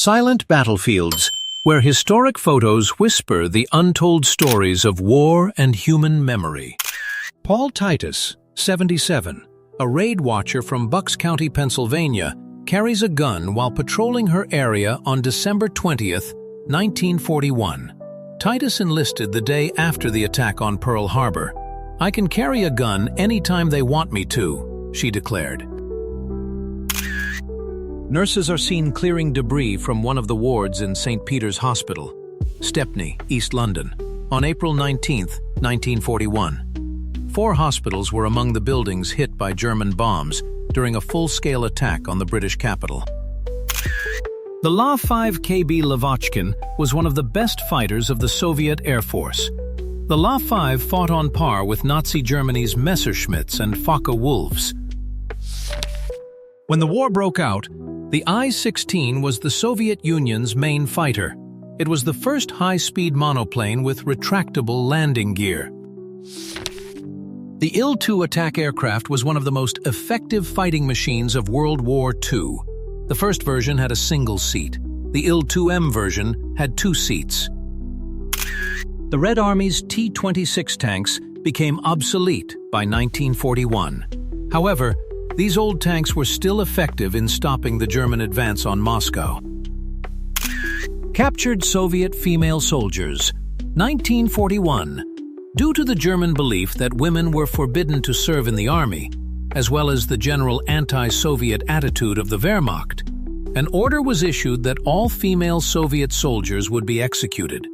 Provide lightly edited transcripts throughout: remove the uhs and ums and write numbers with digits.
Silent battlefields, where historic photos whisper the untold stories of war and human memory. Paul Titus, 77, a raid watcher from Bucks County, Pennsylvania, carries a gun while patrolling her area on December 20th, 1941. Titus enlisted the day after the attack on Pearl Harbor. "I can carry a gun anytime they want me to," she declared. Nurses are seen clearing debris from one of the wards in St. Peter's Hospital, Stepney, East London, on April 19, 1941. 4 hospitals were among the buildings hit by German bombs during a full-scale attack on the British capital. The La-5 KB Lavochkin was one of the best fighters of the Soviet Air Force. The La-5 fought on par with Nazi Germany's Messerschmitts and Focke-Wulfs. When the war broke out, the I-16 was the Soviet Union's main fighter. It was the first high-speed monoplane with retractable landing gear. The Il-2 attack aircraft was one of the most effective fighting machines of World War II. The first version had a single seat. The Il-2M version had 2 seats. The Red Army's T-26 tanks became obsolete by 1941. However, these old tanks were still effective in stopping the German advance on Moscow. Captured Soviet female soldiers, 1941. Due to the German belief that women were forbidden to serve in the army, as well as the general anti-Soviet attitude of the Wehrmacht, an order was issued that all female Soviet soldiers would be executed.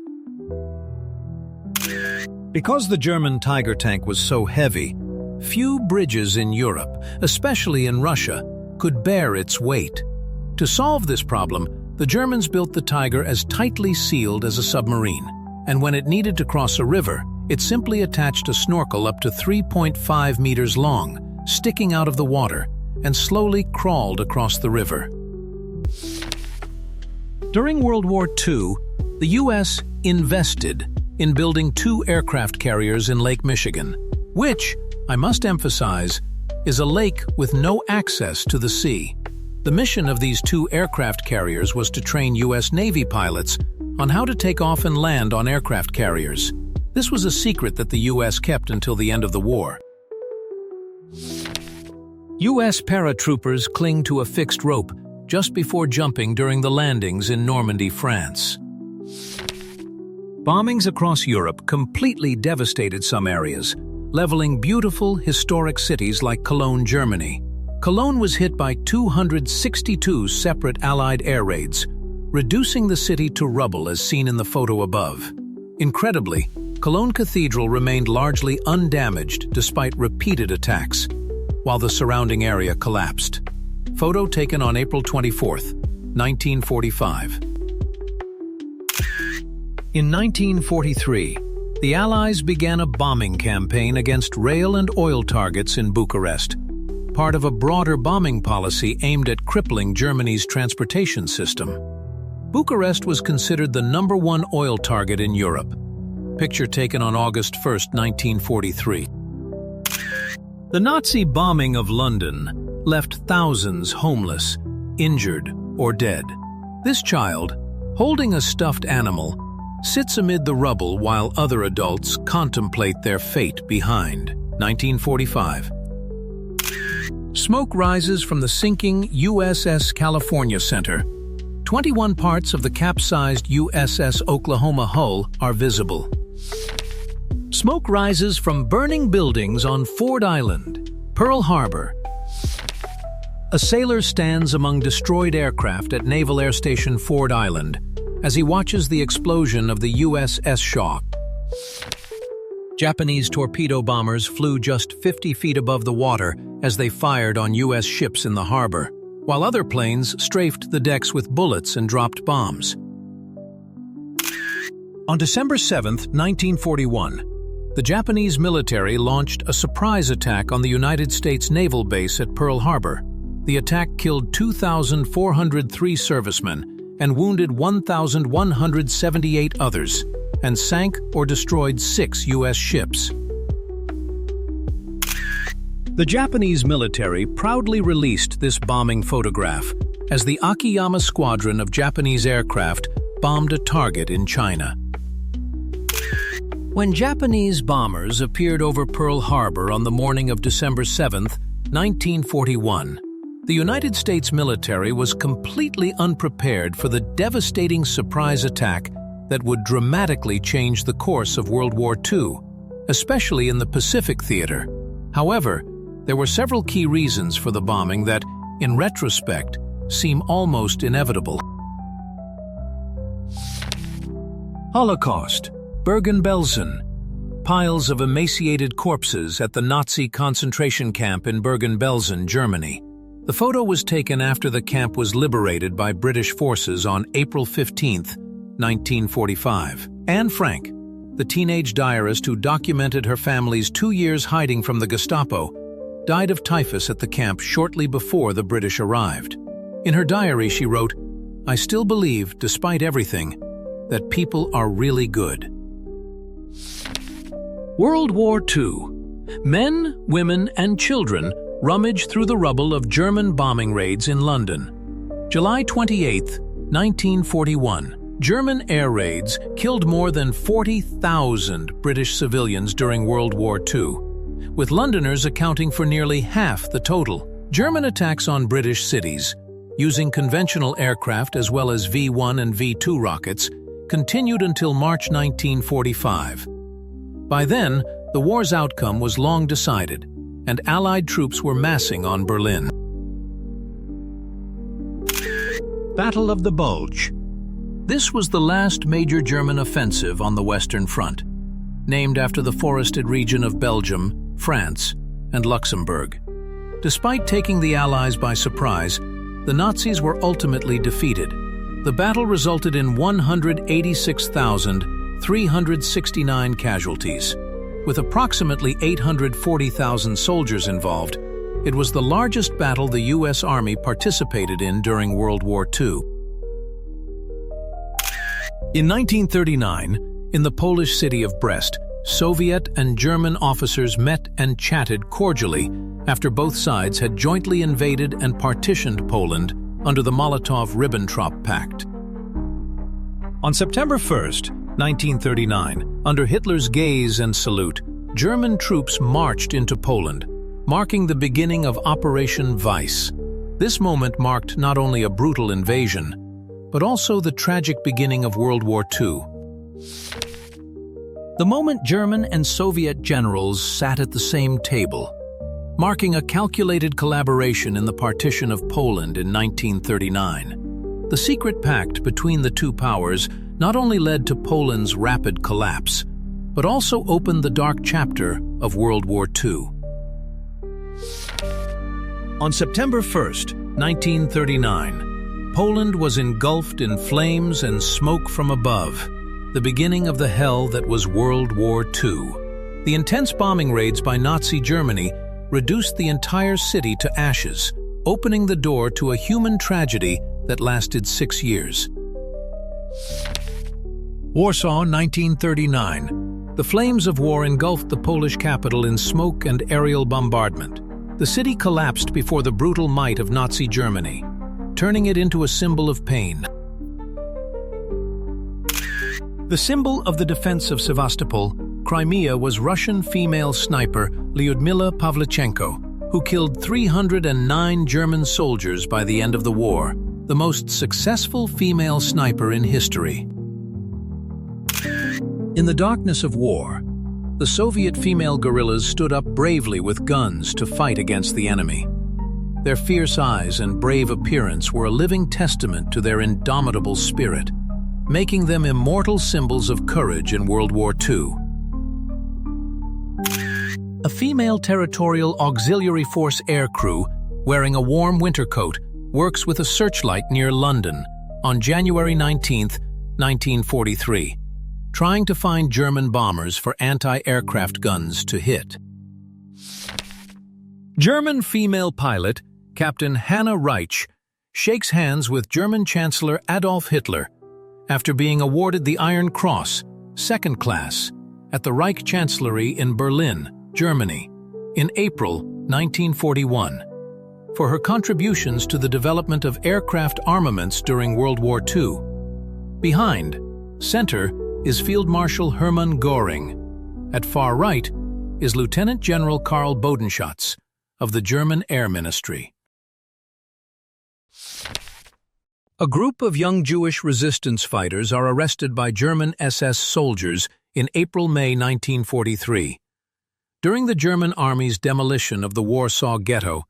Because the German Tiger tank was so heavy, few bridges in Europe, especially in Russia, could bear its weight. To solve this problem, the Germans built the Tiger as tightly sealed as a submarine, and when it needed to cross a river, it simply attached a snorkel up to 3.5 meters long, sticking out of the water, and slowly crawled across the river. During World War II, the U.S. invested in building 2 aircraft carriers in Lake Michigan, which, I must emphasize, is a lake with no access to the sea. The mission of these 2 aircraft carriers was to train U.S. Navy pilots on how to take off and land on aircraft carriers. This was a secret that the U.S. kept until the end of the war. U.S. paratroopers cling to a fixed rope just before jumping during the landings in Normandy, France. Bombings across Europe completely devastated some areas, leveling beautiful, historic cities like Cologne, Germany. Cologne was hit by 262 separate Allied air raids, reducing the city to rubble as seen in the photo above. Incredibly, Cologne Cathedral remained largely undamaged despite repeated attacks, while the surrounding area collapsed. Photo taken on April 24, 1945. In 1943, the Allies began a bombing campaign against rail and oil targets in Bucharest, part of a broader bombing policy aimed at crippling Germany's transportation system. Bucharest was considered the #1 oil target in Europe. Picture taken on August 1, 1943. The Nazi bombing of London left thousands homeless, injured, or dead. This child, holding a stuffed animal, sits amid the rubble while other adults contemplate their fate behind. 1945. Smoke rises from the sinking USS California Center. 21 parts of the capsized USS Oklahoma hull are visible. Smoke rises from burning buildings on Ford Island, Pearl Harbor. A sailor stands among destroyed aircraft at Naval Air Station Ford Island as he watches the explosion of the USS Shaw. Japanese torpedo bombers flew just 50 feet above the water as they fired on U.S. ships in the harbor, while other planes strafed the decks with bullets and dropped bombs. On December 7, 1941, the Japanese military launched a surprise attack on the United States naval base at Pearl Harbor. The attack killed 2,403 servicemen and wounded 1,178 others, and sank or destroyed 6 U.S. ships. The Japanese military proudly released this bombing photograph, as the Akiyama squadron of Japanese aircraft bombed a target in China. When Japanese bombers appeared over Pearl Harbor on the morning of December 7, 1941, the United States military was completely unprepared for the devastating surprise attack that would dramatically change the course of World War II, especially in the Pacific theater. However, there were several key reasons for the bombing that, in retrospect, seem almost inevitable. Holocaust, Bergen-Belsen. Piles of emaciated corpses at the Nazi concentration camp in Bergen-Belsen, Germany. The photo was taken after the camp was liberated by British forces on April 15, 1945. Anne Frank, the teenage diarist who documented her family's 2 years hiding from the Gestapo, died of typhus at the camp shortly before the British arrived. In her diary, she wrote, "I still believe, despite everything, that people are really good." World War II. Men, women, and children rummage through the rubble of German bombing raids in London. July 28, 1941. German air raids killed more than 40,000 British civilians during World War II, with Londoners accounting for nearly half the total. German attacks on British cities, using conventional aircraft as well as V-1 and V-2 rockets, continued until March 1945. By then, the war's outcome was long decided, and Allied troops were massing on Berlin. Battle of the Bulge. This was the last major German offensive on the Western Front, named after the forested region of Belgium, France, and Luxembourg. Despite taking the Allies by surprise, the Nazis were ultimately defeated. The battle resulted in 186,369 casualties. With approximately 840,000 soldiers involved, it was the largest battle the U.S. Army participated in during World War II. In 1939, in the Polish city of Brest, Soviet and German officers met and chatted cordially after both sides had jointly invaded and partitioned Poland under the Molotov-Ribbentrop Pact. On September 1, 1939, under Hitler's gaze and salute, German troops marched into Poland, marking the beginning of Operation Weiss. This moment marked not only a brutal invasion, but also the tragic beginning of World War II. The moment German and Soviet generals sat at the same table, marking a calculated collaboration in the partition of Poland in 1939. The secret pact between the two powers not only led to Poland's rapid collapse, but also opened the dark chapter of World War II. On September 1, 1939, Poland was engulfed in flames and smoke from above, the beginning of the hell that was World War II. The intense bombing raids by Nazi Germany reduced the entire city to ashes, opening the door to a human tragedy that lasted 6 years. Warsaw, 1939. The flames of war engulfed the Polish capital in smoke and aerial bombardment. The city collapsed before the brutal might of Nazi Germany, turning it into a symbol of pain. The symbol of the defense of Sevastopol, Crimea, was Russian female sniper Lyudmila Pavlichenko, who killed 309 German soldiers by the end of the war, the most successful female sniper in history. In the darkness of war, the Soviet female guerrillas stood up bravely with guns to fight against the enemy. Their fierce eyes and brave appearance were a living testament to their indomitable spirit, making them immortal symbols of courage in World War II. A female territorial auxiliary force aircrew, wearing a warm winter coat, works with a searchlight near London on January 19, 1943, trying to find German bombers for anti-aircraft guns to hit. German female pilot Captain Hannah Reich shakes hands with German Chancellor Adolf Hitler after being awarded the Iron Cross, second class, at the Reich Chancellery in Berlin, Germany, in April 1941. for her contributions to the development of aircraft armaments during World War II. Behind, center, is Field Marshal Hermann Göring. At far right is Lieutenant General Karl Bodenschatz of the German Air Ministry. A group of young Jewish resistance fighters are arrested by German SS soldiers in April-May 1943, during the German Army's demolition of the Warsaw Ghetto,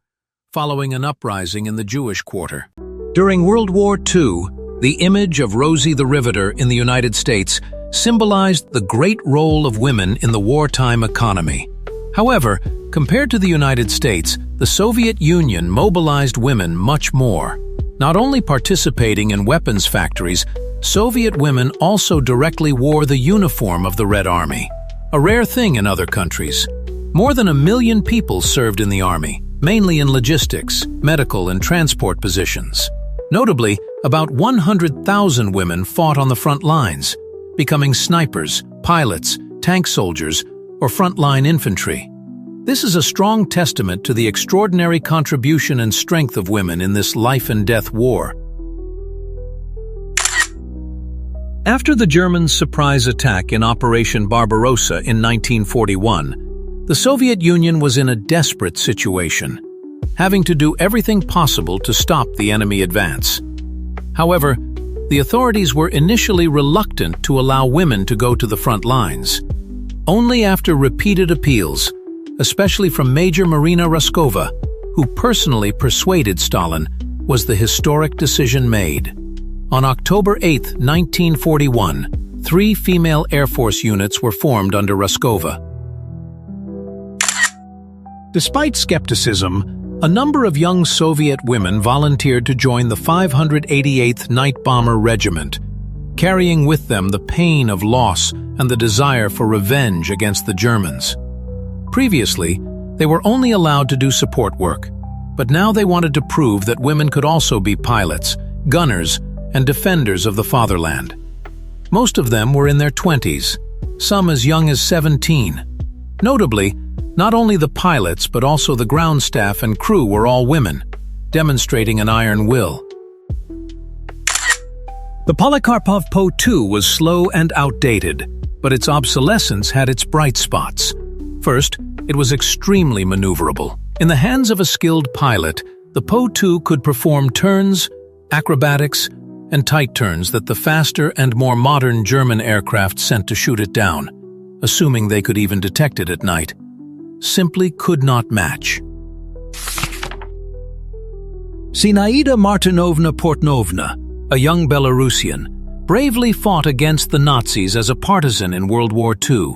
following an uprising in the Jewish quarter. During World War II, the image of Rosie the Riveter in the United States symbolized the great role of women in the wartime economy. However, compared to the United States, the Soviet Union mobilized women much more. Not only participating in weapons factories, Soviet women also directly wore the uniform of the Red Army, a rare thing in other countries. More than 1 million people served in the Army, mainly in logistics, medical, and transport positions. Notably, about 100,000 women fought on the front lines, becoming snipers, pilots, tank soldiers, or frontline infantry. This is a strong testament to the extraordinary contribution and strength of women in this life-and-death war. After the Germans' surprise attack in Operation Barbarossa in 1941, the Soviet Union was in a desperate situation, having to do everything possible to stop the enemy advance. However, the authorities were initially reluctant to allow women to go to the front lines. Only after repeated appeals, especially from Major Marina Raskova, who personally persuaded Stalin, was the historic decision made. On October 8, 1941, 3 female Air Force units were formed under Raskova. Despite skepticism, a number of young Soviet women volunteered to join the 588th Night Bomber Regiment, carrying with them the pain of loss and the desire for revenge against the Germans. Previously, they were only allowed to do support work, but now they wanted to prove that women could also be pilots, gunners, and defenders of the fatherland. Most of them were in their 20s, some as young as 17. Notably, not only the pilots but also the ground staff and crew were all women, demonstrating an iron will. The Polikarpov Po-2 was slow and outdated, but its obsolescence had its bright spots. First, it was extremely maneuverable. In the hands of a skilled pilot, the Po-2 could perform turns, acrobatics, and tight turns that the faster and more modern German aircraft sent to shoot it down, assuming they could even detect it at night, simply could not match. Zinaida Martinovna Portnovna, a young Belarusian, bravely fought against the Nazis as a partisan in World War II.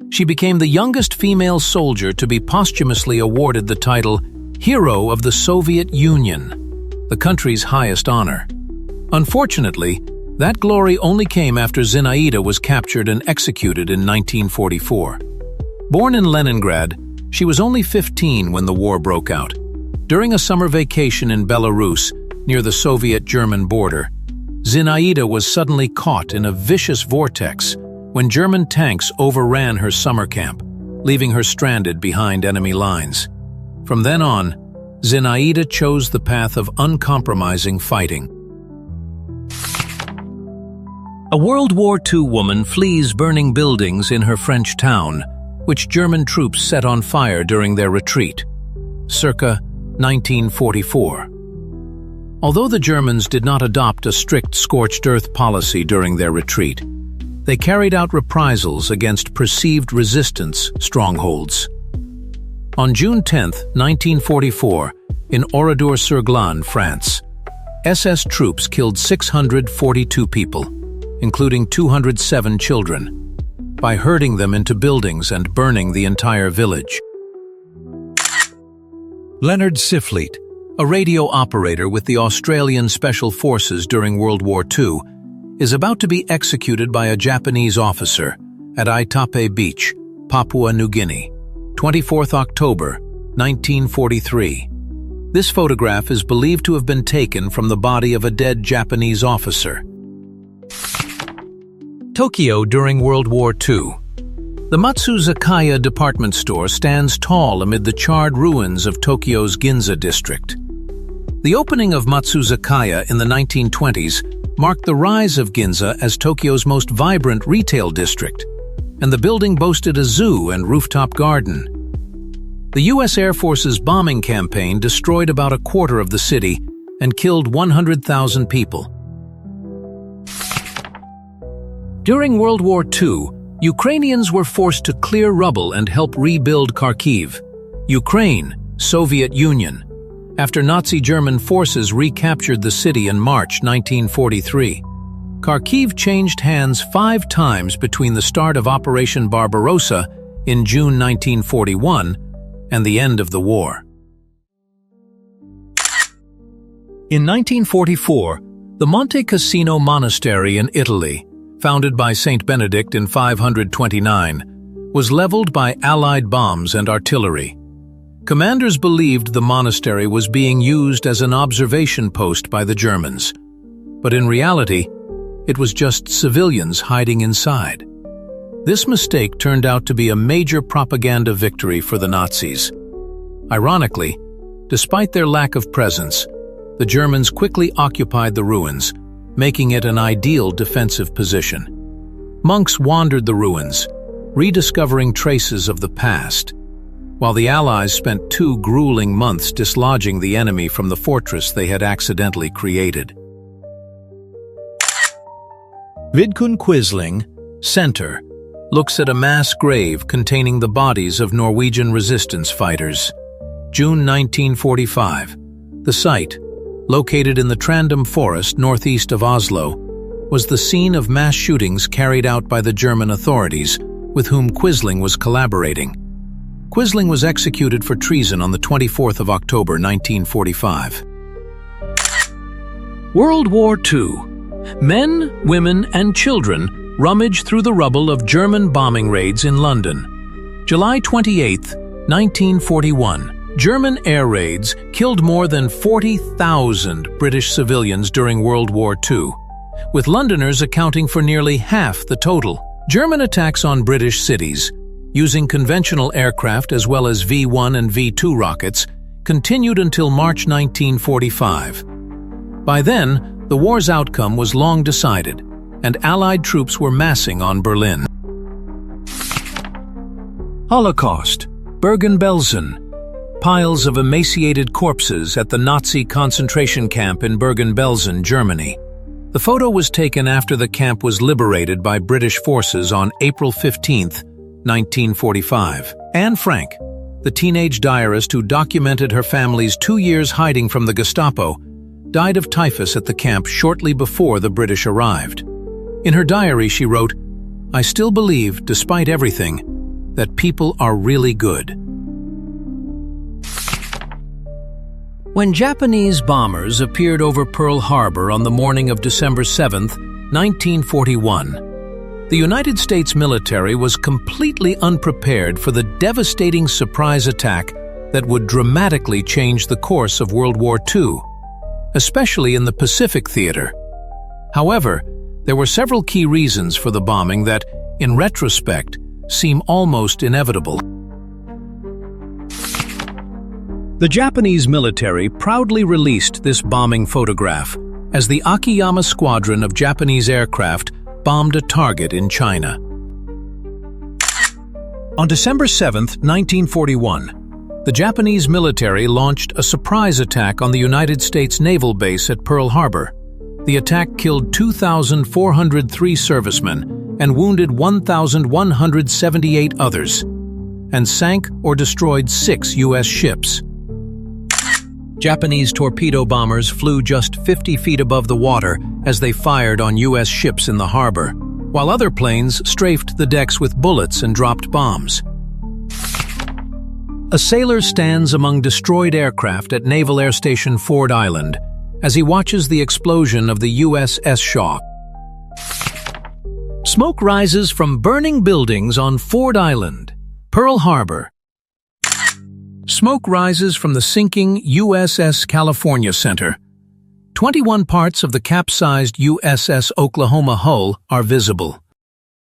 She became the youngest female soldier to be posthumously awarded the title Hero of the Soviet Union, the country's highest honor. Unfortunately, that glory only came after Zinaida was captured and executed in 1944. Born in Leningrad, she was only 15 when the war broke out. During a summer vacation in Belarus, near the Soviet-German border, Zinaida was suddenly caught in a vicious vortex when German tanks overran her summer camp, leaving her stranded behind enemy lines. From then on, Zinaida chose the path of uncompromising fighting. A World War II woman flees burning buildings in her French town, which German troops set on fire during their retreat, circa 1944. Although the Germans did not adopt a strict scorched earth policy during their retreat, they carried out reprisals against perceived resistance strongholds. On June 10, 1944, in Oradour-sur-Glane, France, SS troops killed 642 people, including 207 children, by herding them into buildings and burning the entire village. Leonard Siflete, a radio operator with the Australian Special Forces during World War II, is about to be executed by a Japanese officer at Aitape Beach, Papua New Guinea, 24th October, 1943. This photograph is believed to have been taken from the body of a dead Japanese officer. Tokyo during World War II. The Matsuzakaya department store stands tall amid the charred ruins of Tokyo's Ginza district. The opening of Matsuzakaya in the 1920s marked the rise of Ginza as Tokyo's most vibrant retail district, and the building boasted a zoo and rooftop garden. The U.S. Air Force's bombing campaign destroyed about a quarter of the city and killed 100,000 people. During World War II, Ukrainians were forced to clear rubble and help rebuild Kharkiv, Ukraine, Soviet Union, after Nazi German forces recaptured the city in March 1943. Kharkiv changed hands 5 times between the start of Operation Barbarossa in June 1941 and the end of the war. In 1944, the Monte Cassino Monastery in Italy, founded by Saint Benedict in 529, was leveled by Allied bombs and artillery. Commanders believed the monastery was being used as an observation post by the Germans, but in reality, it was just civilians hiding inside. This mistake turned out to be a major propaganda victory for the Nazis. Ironically, despite their lack of presence, the Germans quickly occupied the ruins, making it an ideal defensive position. Monks wandered the ruins, rediscovering traces of the past, while the Allies spent 2 grueling months dislodging the enemy from the fortress they had accidentally created. Vidkun Quisling, Center, looks at a mass grave containing the bodies of Norwegian resistance fighters. June 1945. The site, located in the Trandum Forest northeast of Oslo, was the scene of mass shootings carried out by the German authorities, with whom Quisling was collaborating. Quisling was executed for treason on the 24th of October 1945. World War II. Men, women, and children rummage through the rubble of German bombing raids in London. July 28, 1941. German air raids killed more than 40,000 British civilians during World War II, with Londoners accounting for nearly half the total. German attacks on British cities, using conventional aircraft as well as V-1 and V-2 rockets, continued until March 1945. By then, the war's outcome was long decided, and Allied troops were massing on Berlin. Holocaust, Bergen-Belsen. Piles of emaciated corpses at the Nazi concentration camp in Bergen-Belsen, Germany. The photo was taken after the camp was liberated by British forces on April 15, 1945. Anne Frank, the teenage diarist who documented her family's 2 years hiding from the Gestapo, died of typhus at the camp shortly before the British arrived. In her diary, she wrote, "I still believe, despite everything, that people are really good." When Japanese bombers appeared over Pearl Harbor on the morning of December 7, 1941, the United States military was completely unprepared for the devastating surprise attack that would dramatically change the course of World War II, especially in the Pacific theater. However, there were several key reasons for the bombing that, in retrospect, seem almost inevitable. The Japanese military proudly released this bombing photograph as the Akiyama squadron of Japanese aircraft bombed a target in China. On December 7, 1941, the Japanese military launched a surprise attack on the United States naval base at Pearl Harbor. The attack killed 2,403 servicemen and wounded 1,178 others, and sank or destroyed 6 U.S. ships. Japanese torpedo bombers flew just 50 feet above the water as they fired on U.S. ships in the harbor, while other planes strafed the decks with bullets and dropped bombs. A sailor stands among destroyed aircraft at Naval Air Station Ford Island as he watches the explosion of the USS Shaw. Smoke rises from burning buildings on Ford Island, Pearl Harbor. Smoke rises from the sinking USS California Center. 21 parts of the capsized USS Oklahoma hull are visible.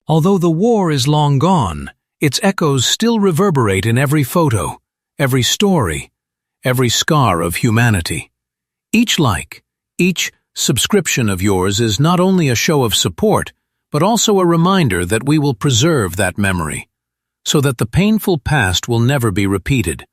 Although the war is long gone, Its echoes still reverberate in every photo, every story, every scar of humanity. Each like, each subscription of yours is not only a show of support, but also a reminder that we will preserve that memory, so that the painful past will never be repeated.